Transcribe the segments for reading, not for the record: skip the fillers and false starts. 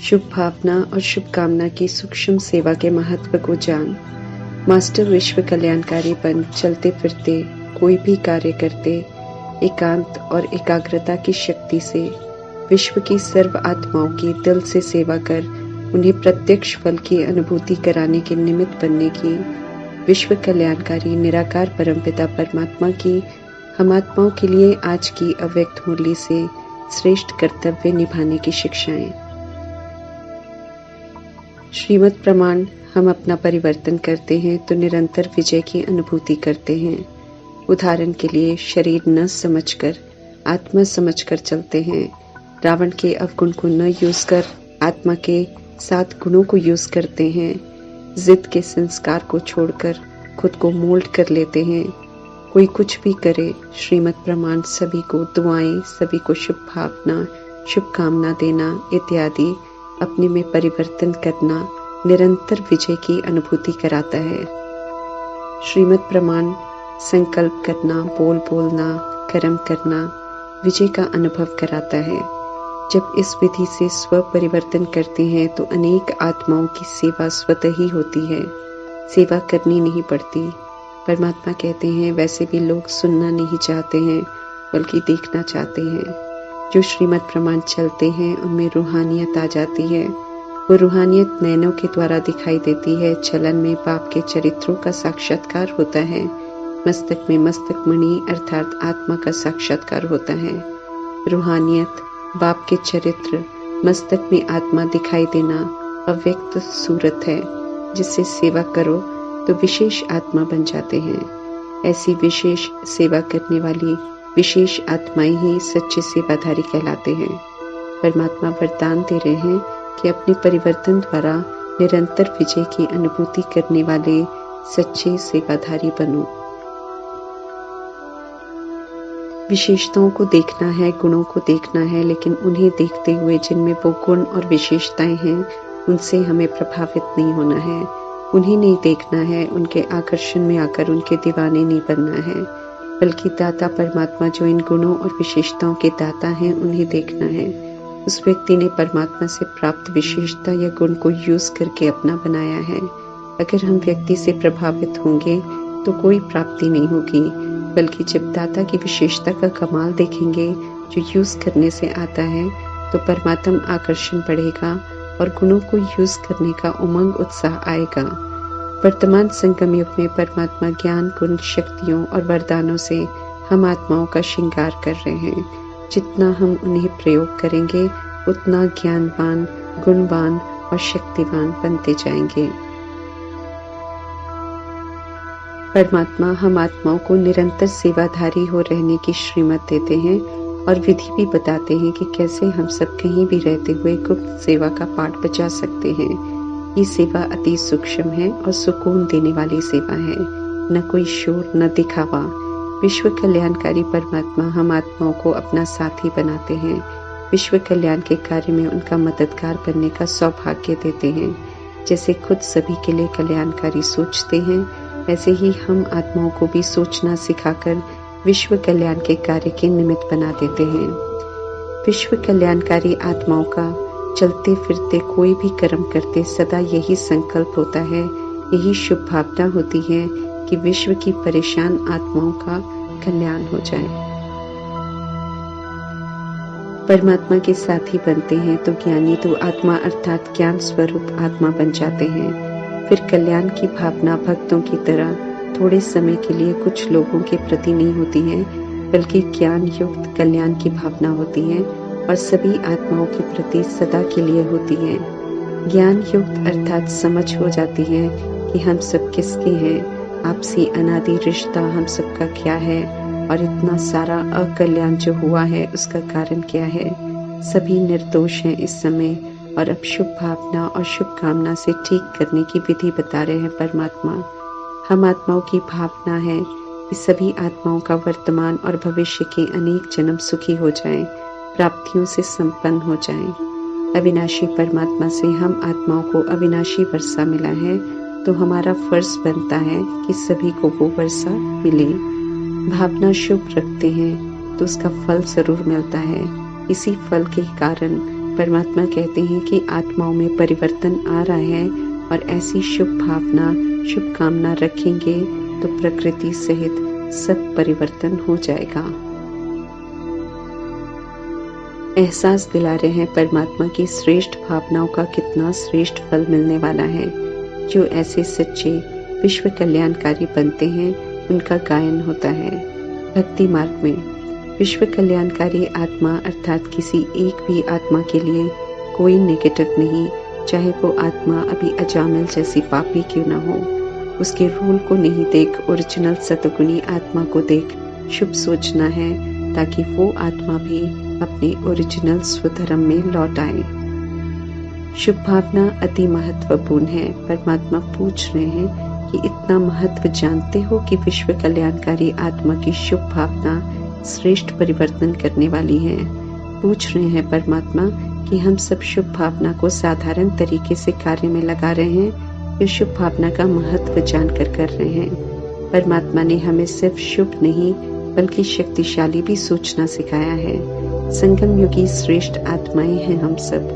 शुभ भावना और शुभकामना की सूक्ष्म सेवा के महत्व को जान। मास्टर विश्व कल्याणकारी बन चलते फिरते कोई भी कार्य करते एकांत और एकाग्रता की शक्ति से विश्व की सर्व आत्माओं की दिल से सेवा कर उन्हें प्रत्यक्ष फल की अनुभूति कराने के निमित्त बनने की विश्व कल्याणकारी निराकार परमपिता परमात्मा की हम आत्माओं के लिए आज की अव्यक्त मुरली से श्रेष्ठ कर्तव्य निभाने की शिक्षाएं। श्रीमद् प्रमाण हम अपना परिवर्तन करते हैं तो निरंतर विजय की अनुभूति करते हैं। उदाहरण के लिए शरीर न समझकर आत्मा समझकर चलते हैं। रावण के अवगुण को न यूज कर आत्मा के 7 गुणों को यूज करते हैं। जिद के संस्कार को छोड़कर खुद को मोल्ड कर लेते हैं। कोई कुछ भी करे, श्रीमद् प्रमाण सभी को दुआएं, सभी को शुभ भावना शुभकामना देना इत्यादि अपने में परिवर्तन करना निरंतर विजय की अनुभूति कराता है। श्रीमद् प्रमाण संकल्प करना, बोल बोलना, कर्म करना विजय का अनुभव कराता है। जब इस विधि से स्व परिवर्तन करते हैं तो अनेक आत्माओं की सेवा स्वतः ही होती है, सेवा करनी नहीं पड़ती। परमात्मा कहते हैं वैसे भी लोग सुनना नहीं चाहते हैं बल्कि देखना चाहते हैं। जो श्रीमद् प्रमाण चलते हैं उनमें रूहानियत आ जाती है। वो रूहानियत नैनों के द्वारा दिखाई देती है। चलन में बाप के चरित्रों का साक्षात्कार होता है। मस्तक में मस्तक मणि अर्थात आत्मा का साक्षात्कार होता है। रूहानियत, बाप के चरित्र, मस्तक में आत्मा दिखाई देना अव्यक्त सूरत है जिससे सेवा करो तो विशेष आत्मा बन जाते हैं। ऐसी विशेष सेवा करने वाली विशेष आत्माएं ही सच्चे सेवाधारी कहलाते हैं। परमात्मा वरदान दे रहे हैं कि अपने परिवर्तन द्वारा निरंतर विजय की अनुभूति करने वाले सच्चे सेवाधारी बनो। विशेषताओं को देखना है, गुणों को देखना है, लेकिन उन्हें देखते हुए जिनमें वो गुण और विशेषताएं हैं उनसे हमें प्रभावित नहीं होना है। उन्हें नहीं देखना है, उनके आकर्षण में आकर उनके दीवाने नहीं बनना है, बल्कि दाता परमात्मा जो इन गुणों और विशेषताओं के दाता हैं उन्हें देखना है। उस व्यक्ति ने परमात्मा से प्राप्त विशेषता या गुण को यूज करके अपना बनाया है। अगर हम व्यक्ति से प्रभावित होंगे तो कोई प्राप्ति नहीं होगी, बल्कि जब दाता की विशेषता का कमाल देखेंगे जो यूज करने से आता है तो परमात्मा आकर्षण बढ़ेगा और गुणों को यूज करने का उमंग उत्साह आएगा। वर्तमान संगम युग में परमात्मा ज्ञान, गुण, शक्तियों और वरदानों से हम आत्माओं का श्रृंगार कर रहे हैं। जितना हम उन्हें प्रयोग करेंगे उतना ज्ञानवान, गुणवान और शक्तिवान बनते जाएंगे। परमात्मा हम आत्माओं को निरंतर सेवाधारी हो रहने की श्रीमत देते हैं और विधि भी बताते हैं कि कैसे हम सब कहीं भी रहते हुए गुप्त सेवा का पाठ बजा सकते हैं। ये सेवा अति सूक्ष्म है और सुकून देने वाली सेवा है, न कोई शोर न दिखावा। विश्व कल्याणकारी परमात्मा हम आत्माओं को अपना साथी बनाते हैं। विश्व कल्याण के कार्य में उनका मददगार बनने का सौभाग्य देते हैं। जैसे खुद सभी के लिए कल्याणकारी सोचते हैं वैसे ही हम आत्माओं को भी सोचना सिखाकर विश्व कल्याण के कार्य के निमित्त बना देते हैं। विश्व कल्याणकारी आत्माओं का चलते फिरते कोई भी कर्म करते सदा यही संकल्प होता है, यही शुभ भावना होती है कि विश्व की परेशान आत्माओं का कल्याण हो जाए। परमात्मा के साथी बनते हैं तो ज्ञानी तो आत्मा अर्थात ज्ञान स्वरूप आत्मा बन जाते हैं। फिर कल्याण की भावना भक्तों की तरह थोड़े समय के लिए कुछ लोगों के प्रति नहीं होती है, बल्कि ज्ञान युक्त कल्याण की भावना होती है और सभी आत्माओं के प्रति सदा के लिए होती है। ज्ञान युक्त अर्थात समझ हो जाती है कि हम सब किसके हैं, आपसी अनादि रिश्ता हम सबका क्या है और इतना सारा अकल्याण जो हुआ है उसका कारण क्या है। सभी निर्दोष हैं इस समय और अब शुभ भावना और शुभ कामना से ठीक करने की विधि बता रहे हैं परमात्मा। हम आत्माओं की भावना है कि सभी आत्माओं का वर्तमान और भविष्य के अनेक जन्म सुखी हो जाएं, प्राप्तियों से संपन्न हो जाएं। अविनाशी परमात्मा से हम आत्माओं को अविनाशी वर्षा मिला है तो हमारा फर्ज बनता है कि सभी को वो वर्षा मिले। भावना शुभ रखते हैं तो उसका फल जरूर मिलता है। इसी फल के कारण परमात्मा कहते हैं कि आत्माओं में परिवर्तन आ रहा है और ऐसी शुभ भावना, शुभ कामना रखेंगे तो प्रकृति सहित सब परिवर्तन हो जाएगा। एहसास दिला रहे हैं परमात्मा की श्रेष्ठ भावनाओं का कितना श्रेष्ठ फल मिलने वाला है। जो ऐसे सच्चे विश्व कल्याणकारी बनते हैं उनका गायन होता है। भक्ति मार्ग में विश्व कल्याणकारी आत्मा अर्थात किसी एक भी आत्मा के लिए कोई नेगेटिव नहीं, चाहे वो आत्मा अभी अजामिल जैसी पापी क्यों ना हो। उसके रोल को नहीं देख ओरिजिनल सतगुणी आत्मा को देख शुभ सोचना है, ताकि वो आत्मा भी अपने ओरिजिनल स्वधर्म में लौट आए। शुभ भावना अति महत्वपूर्ण है। परमात्मा पूछ रहे हैं कि इतना महत्व जानते हो कि विश्व कल्याणकारी आत्मा की शुभ भावना श्रेष्ठ परिवर्तन करने वाली है। पूछ रहे हैं परमात्मा कि हम सब शुभ भावना को साधारण तरीके से कार्य में लगा रहे हैं या शुभ भावना का महत्व जानकर कर रहे हैं। परमात्मा ने हमें सिर्फ शुभ नहीं बल्कि शक्तिशाली भी सोचना सिखाया है। संगम युगी श्रेष्ठ आत्माएं हैं हम सब।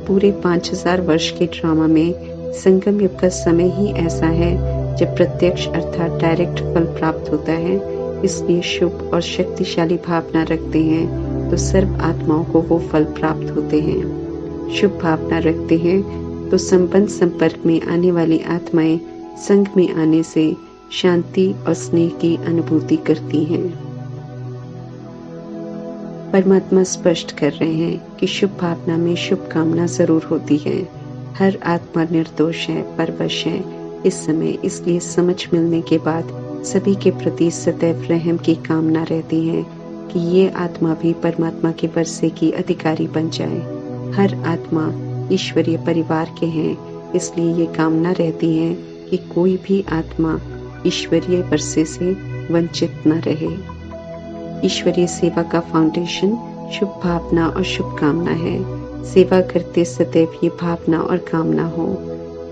पूरे 5000 वर्ष के ड्रामा में संगम युग का समय ही ऐसा है जब प्रत्यक्ष अर्थात डायरेक्ट फल प्राप्त होता है। इसलिए शुभ और शक्तिशाली भावना रखते हैं तो सर्व आत्माओं को वो फल प्राप्त होते हैं। शुभ भावना रखते हैं तो संबंध संपर्क में आने वाली आत्माएं संग में आने से शांति और स्नेह की अनुभूति करती हैं। परमात्मा स्पष्ट कर रहे हैं कि शुभ भावना में शुभ कामना जरूर होती है। हर आत्मा निर्दोष है, परवश है इस समय, इसलिए समझ मिलने के बाद सभी के प्रति सदैव रहम की कामना रहती है कि ये आत्मा भी परमात्मा के वर्षे की अधिकारी बन जाए। हर आत्मा ईश्वरीय परिवार के हैं, इसलिए ये कामना रहती है कि कोई भी आत्मा ईश्वरीय वर्षे से वंचित न रहे। ईश्वरीय सेवा का फाउंडेशन शुभ भावना और शुभ कामना है। सेवा करते सदैव ये भावना और कामना हो।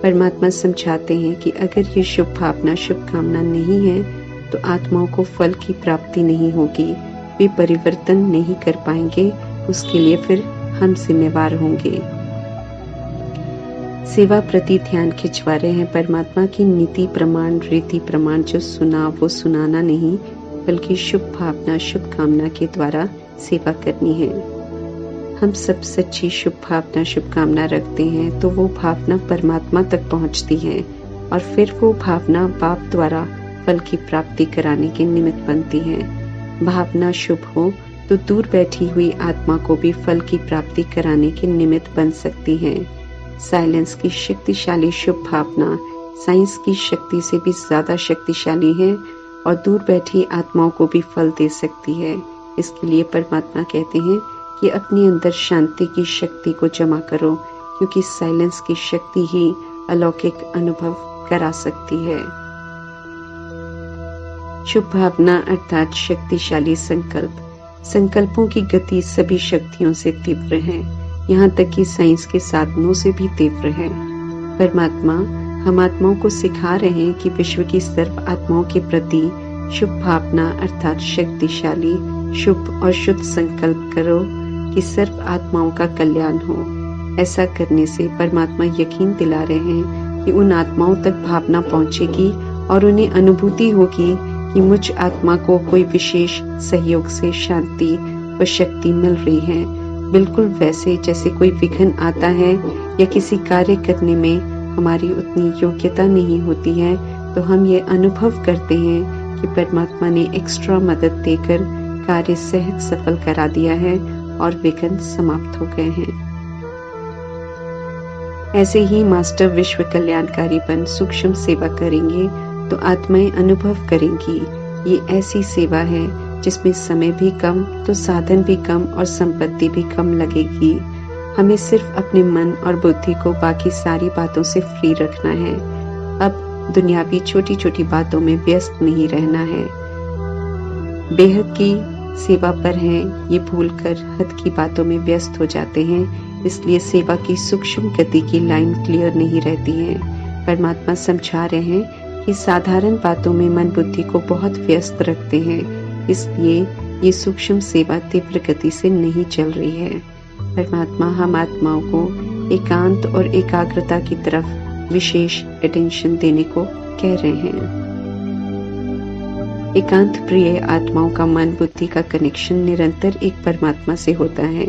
परमात्मा समझाते हैं कि अगर ये शुभ भावना शुभ कामना नहीं है तो आत्माओं को फल की प्राप्ति नहीं होगी, वे परिवर्तन नहीं कर पाएंगे, उसके लिए फिर हम जिम्मेवार होंगे। सेवा प्रति ध्यान खिंचवा रहे हैं परमात्मा की नीति प्रमाण रीति प्रमाण जो सुना वो सुनाना नहीं बल्कि शुभ भावना शुभ कामना के द्वारा सेवा करनी है। हम सब सच्ची शुभ भावना शुभ कामना रखते हैं तो वो भावना परमात्मा तक पहुंचती है और फिर वो भावना बाप द्वारा फल की प्राप्ति कराने के निमित्त बनती है। भावना शुभ हो तो दूर बैठी हुई आत्मा को भी फल की प्राप्ति कराने के निमित्त बन सकती है। साइलेंस की शक्तिशाली शुभ भावना साइंस की शक्ति से भी ज्यादा शक्तिशाली है और दूर बैठी आत्माओं को भी फल दे सकती है। इसके लिए परमात्मा कहते हैं कि अपने अंदर शांति की शक्ति को जमा करो, क्योंकि साइलेंस की शक्ति ही अलौकिक अनुभव करा सकती है। शुभ भावना अर्थात शक्तिशाली संकल्प। संकल्पों की गति सभी शक्तियों से तीव्र है, यहाँ तक कि साइंस के साधनों से भी तीव्र है। परमात्मा हम आत्माओं को सिखा रहे हैं कि विश्व की सर्व आत्माओं के प्रति शुभ भावना अर्थात शक्तिशाली शुभ और शुद्ध संकल्प करो कि सर्व आत्माओं का कल्याण हो। ऐसा करने से परमात्मा यकीन दिला रहे हैं कि उन आत्माओं तक भावना पहुंचेगी और उन्हें अनुभूति होगी कि मुझ आत्मा को कोई विशेष सहयोग से शांति व शक्ति मिल रही है। बिल्कुल वैसे जैसे कोई विघ्न आता है या किसी कार्य करने में हमारी उतनी योग्यता नहीं होती है तो हम ये अनुभव करते हैं कि परमात्मा ने एक्स्ट्रा मदद देकर कार्य सहज सफल करा दिया है और विघ्न समाप्त हो गए हैं। ऐसे ही मास्टर विश्व कल्याणकारी बन सूक्ष्म सेवा करेंगे तो आत्माएं अनुभव करेंगी। ये ऐसी सेवा है जिसमें समय भी कम तो साधन भी कम और संपत्ति भी कम लगेगी। हमें सिर्फ अपने मन और बुद्धि को बाकी सारी बातों से फ्री रखना है। अब दुनियावी छोटी छोटी बातों में व्यस्त नहीं रहना है। बेहद की सेवा पर हैं, ये भूलकर हद की बातों में व्यस्त हो जाते हैं, इसलिए सेवा की सूक्ष्म गति की लाइन क्लियर नहीं रहती है। परमात्मा समझा रहे हैं कि साधारण बातों में मन बुद्धि को बहुत व्यस्त रखते हैं, इसलिए ये सूक्ष्म सेवा तीव्र गति से नहीं चल रही है। परमात्मा हम आत्माओं को एकांत और एकाग्रता की तरफ विशेष अटेंशन देने को कह रहे हैं। एकांत प्रिय आत्माओं का मन बुद्धि का कनेक्शन निरंतर एक परमात्मा से होता है,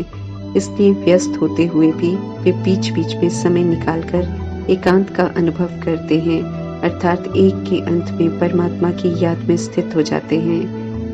इसलिए व्यस्त होते हुए भी वे बीच बीच में समय निकालकर एकांत का अनुभव करते हैं, अर्थात एक के अंत में परमात्मा की याद में स्थित हो जाते हैं।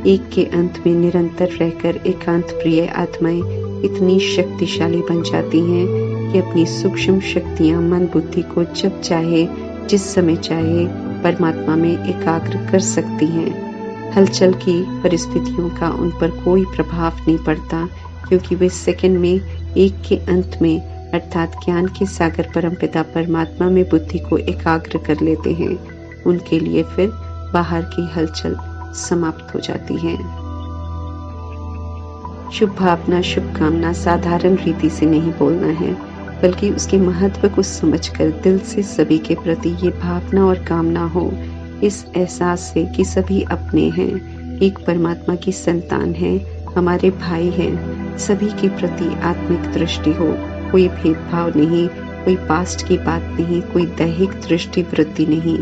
एक के अंत में निरंतर रहकर एकांत प्रिय आत्माएं इतनी शक्तिशाली बन जाती हैं कि अपनी सूक्ष्म शक्तियां मन बुद्धि को जब चाहे जिस समय चाहे परमात्मा में एकाग्र कर सकती हैं। हलचल की परिस्थितियों का उन पर कोई प्रभाव नहीं पड़ता, क्योंकि वे सेकंड में एक के अंत में अर्थात ज्ञान के सागर परमपिता परमात्मा में बुद्धि को एकाग्र कर लेते हैं। उनके लिए फिर बाहर की हलचल समाप्त हो जाती है। शुभ भावना शुभकामना साधारण रीति से नहीं बोलना है, बल्कि उसके महत्व को समझकर दिल से सभी के प्रति ये भावना और कामना हो, इस एहसास से कि सभी अपने हैं, एक परमात्मा की संतान है, हमारे भाई हैं। सभी के प्रति आत्मिक दृष्टि हो, कोई भेदभाव नहीं, कोई पास्ट की बात नहीं, कोई दैहिक दृष्टि वृत्ति नहीं।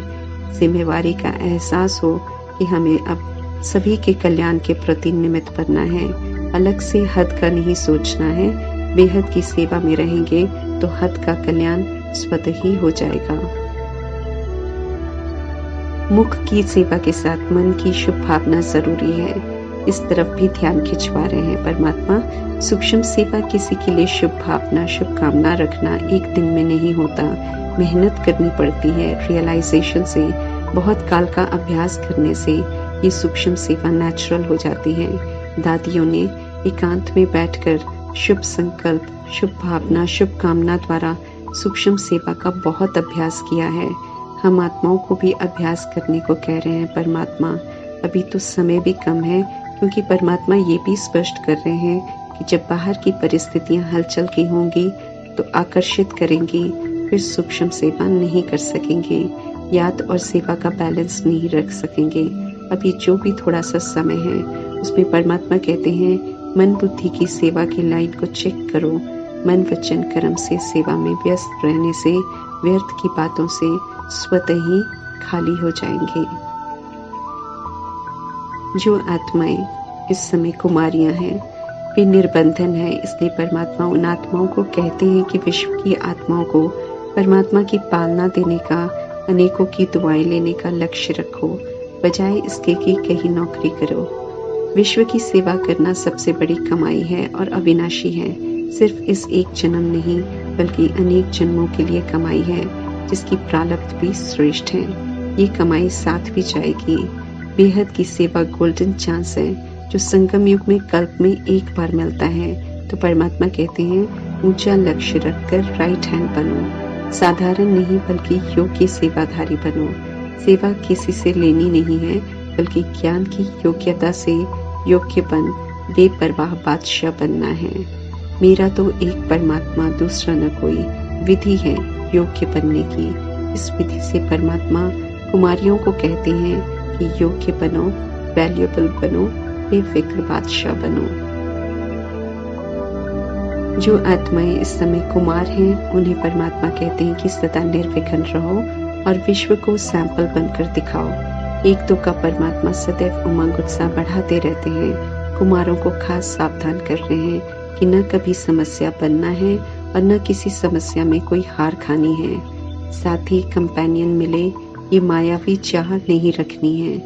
जिम्मेवारी का एहसास हो कि हमें अब सभी के कल्याण के प्रति निमित्त बनना है, अलग से हद का नहीं सोचना है। बेहद की सेवा में रहेंगे तो हद का कल्याण स्वतः ही हो जाएगा। मुख की सेवा के साथ मन की शुभ भावना जरूरी है, इस तरफ भी ध्यान खिंचवा रहे हैं परमात्मा। सूक्ष्म सेवा किसी के लिए शुभ भावना शुभकामना रखना एक दिन में नहीं होता, मेहनत करनी पड़ती है। रियलाइजेशन से, बहुत काल का अभ्यास करने से ये सूक्ष्म सेवा नेचुरल हो जाती है। दादियों ने एकांत में बैठकर शुभ संकल्प शुभ भावना शुभकामना द्वारा सूक्ष्म सेवा का बहुत अभ्यास किया है। हम आत्माओं को भी अभ्यास करने को कह रहे हैं परमात्मा। अभी तो समय भी कम है, क्योंकि परमात्मा ये भी स्पष्ट कर रहे हैं कि जब बाहर की परिस्थितियां हलचल की होंगी तो आकर्षित करेंगी, फिर सूक्ष्म सेवा नहीं कर सकेंगे, याद और सेवा का बैलेंस नहीं रख सकेंगे। अभी जो भी थोड़ा सा समय है उसमें परमात्मा कहते हैं मन बुद्धि की सेवा की लाइन को चेक करो। मन वचन कर्म से सेवा में व्यस्त रहने से व्यर्थ की बातों से स्वतः ही खाली हो जाएंगे। जो आत्माएं इस समय कुमारियां हैं वे निर्बंधन है, इसलिए परमात्मा उन आत्माओं को कहते हैं कि विश्व की आत्माओं को परमात्मा की पालना देने का, अनेकों की दुआएं लेने का लक्ष्य रखो, बजाय इसके कि कहीं नौकरी करो। विश्व की सेवा करना सबसे बड़ी कमाई है और अविनाशी है। सिर्फ इस एक जन्म नहीं बल्कि अनेक जन्मों के लिए कमाई है, जिसकी प्रारब्ध भी श्रेष्ठ है। ये कमाई साथ भी जाएगी। बेहद की सेवा गोल्डन चांस है जो संगम युग में कल्प में एक बार मिलता है। तो परमात्मा कहते हैं ऊंचा लक्ष्य रखकर राइट हैंड बनो, साधारण नहीं बल्कि योग्य सेवाधारी बनो। सेवा किसी से लेनी नहीं है, बल्कि ज्ञान की योग्यता से योग्य बन बेपरवाह बादशाह बनना है। मेरा तो एक परमात्मा दूसरा न कोई, विधि है योग्य बनने की। इस विधि से परमात्मा कुमारियों को कहते हैं कि योग्य बनो, वैल्यूएबल बनो, बेफिक्र बादशाह बनो। जो आत्माएं इस समय कुमार हैं उन्हें परमात्मा कहते हैं कि सदा निर्विघ्न रहो और विश्व को सैंपल बनकर दिखाओ। एक दो का परमात्मा सदैव उमंग उत्साह बढ़ाते रहते हैं। कुमारों को खास सावधान कर रहे हैं कि न कभी समस्या बनना है और न किसी समस्या में कोई हार खानी है। साथ ही कंपेनियन मिले ये मायावी चाह नहीं रखनी है।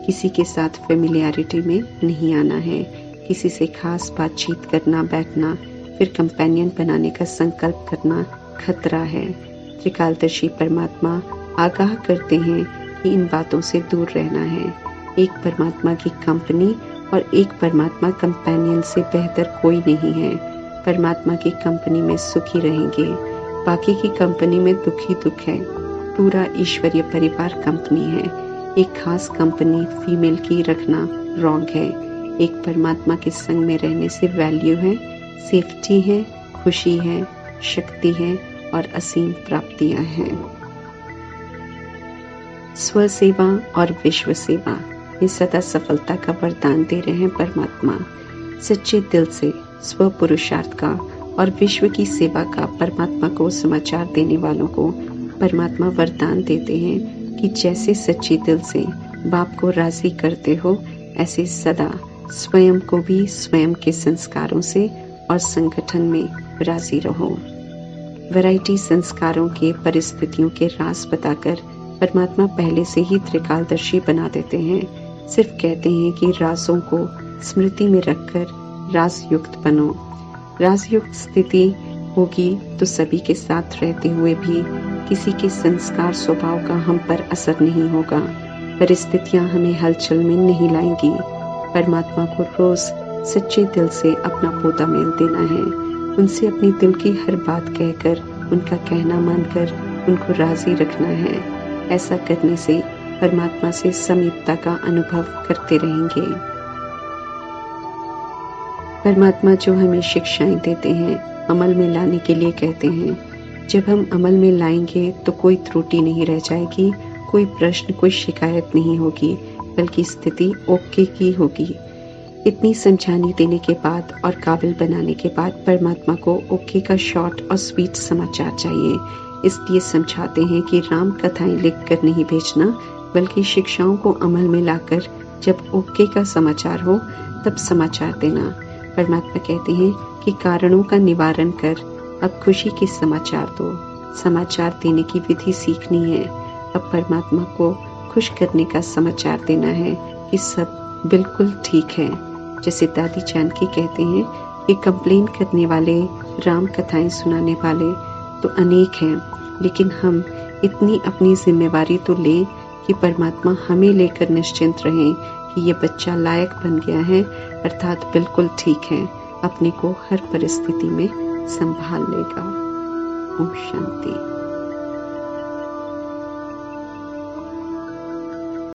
किसी के साथ फेमिलियरिटी में नहीं आना है। किसी से खास बातचीत करना बैठना फिर कंपेनियन बनाने का संकल्प करना खतरा है। त्रिकालदर्शी परमात्मा आगाह करते हैं कि इन बातों से दूर रहना है। एक परमात्मा की कंपनी और एक परमात्मा कंपेनियन से बेहतर कोई नहीं है। परमात्मा की कंपनी में सुखी रहेंगे, बाकी की कंपनी में दुख ही दुख है। पूरा ईश्वरीय परिवार कंपनी है। एक खास कंपनी फीमेल की रखना रॉन्ग है। एक परमात्मा के संग में रहने से वैल्यू है, सेफ्टी है, खुशी है, शक्ति है और असीम प्राप्तियां हैं। स्व सेवा और विश्व सेवा ये सदा सफलता का वरदान दे रहे हैं परमात्मा। सच्चे दिल से स्व पुरुषार्थ का और विश्व की सेवा का परमात्मा को समाचार देने वालों को परमात्मा वरदान देते हैं कि जैसे सच्ची दिल से बाप को राजी करते हो, ऐसे सदा स्वयं को भी स्वयं के संस्कारों से और संगठन में राजी रहो। वैरायटी संस्कारों के परिस्थितियों के राज बताकर परमात्मा पहले से ही त्रिकालदर्शी बना देते हैं। सिर्फ कहते हैं कि राजों को स्मृति में रखकर राजयुक्त बनो। राजयुक्त स्थिति होगी तो सभी के साथ रहते हुए भी किसी के संस्कार स्वभाव का हम पर असर नहीं होगा। परिस्थितियां हमें हलचल में नहीं लाएंगी। परमात्मा को रोज सच्चे दिल से अपना पोता मेल देना है। उनसे अपनी दिल की हर बात कहकर, उनका कहना मानकर उनको राजी रखना है। ऐसा करने से परमात्मा से समीपता का अनुभव करते रहेंगे। परमात्मा जो हमें शिक्षाएं देते हैं, अमल में लाने के लिए कहते हैं। जब हम अमल में लाएंगे तो कोई त्रुटि नहीं रह जाएगी, कोई प्रश्न, कोई शिकायत नहीं होगी, बल्कि स्थिति ओके की होगी। इतनी समझाने देने के बाद और काबिल बनाने के बाद परमात्मा को ओके का शॉर्ट और स्वीट समाचार चाहिए। इसलिए समझाते हैं कि राम कथाएं लिखकर नहीं भेजना, बल्कि शिक्षाओं को अमल में लाकर जब ओके का समाचार हो तब समाचार देना। परमात्मा कहते हैं कि कारणों का निवारण कर अब खुशी के समाचार दो। समाचार देने की विधि सीखनी है। अब परमात्मा को खुश करने का समाचार देना है कि सब बिल्कुल ठीक है। जैसे दादी जानकी कहते हैं कि कंप्लेन करने वाले, राम कथाएं सुनाने वाले तो अनेक हैं, लेकिन हम इतनी अपनी जिम्मेवारी तो लें कि परमात्मा हमें लेकर निश्चिंत रहें कि ये बच्चा लायक बन गया है, अर्थात बिल्कुल ठीक है, अपने को हर परिस्थिति में संभाल लेगा। ओम शांति।